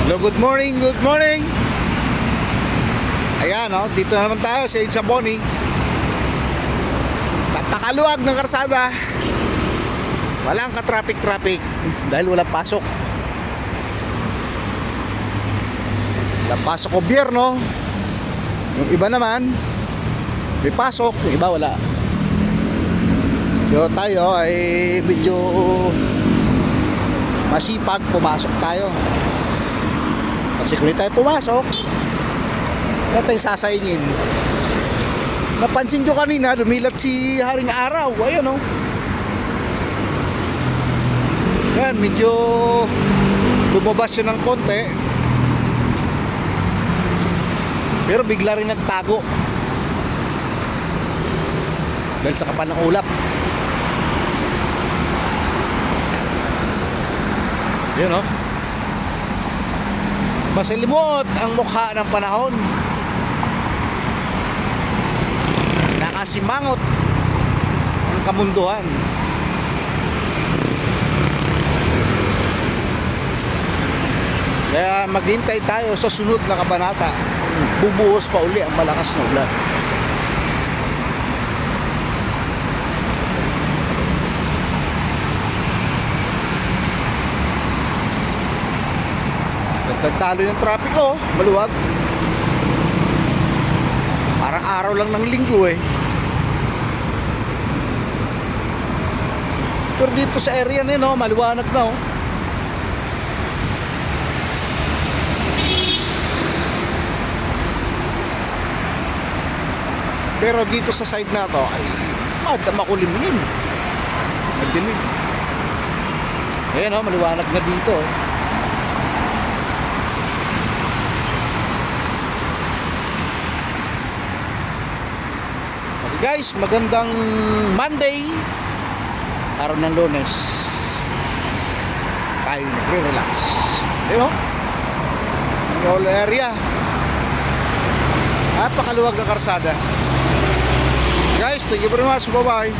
Hello, good morning, good morning. Ayan, oh, dito na naman tayo sa Edsa Boni. Napakaluwag ng karsada. Walang ka-traffic dahil walang pasok. Walang pasok gobyerno. Yung iba naman may pasok, yung iba wala. So tayo ay medyo masipag, pumasok tayo. Kasi kung hindi tayo pumasok, wala tayong sasayangin. Napansin ko kanina, lumilat si Haring Araw. Ayun, oh. Yan, medyo lumabas siya ng konti. Pero bigla rin nagtago dahil sa kapal ng ulap. Yan, oh. Masalimuot ang mukha ng panahon. Nakasimangot ang kamunduhan. Kaya maghintay tayo sa sunod na kabanata. Bubuhos pa uli ang malakas na ulan. Nagtalo yung trapiko, maluwag. Parang araw lang ng linggo eh. Pero dito sa area na yun, oh, maliwanag na, oh. Pero dito sa side na to ay makulimlim. Madilim. Ayan, oh, maliwanag na dito, oh. Okay guys, magandang Monday, araw ng Lunes. Tayo nagre-relax. You know? Ang whole area, napakaluwag na karsada. Guys, thank you very much. Bye bye.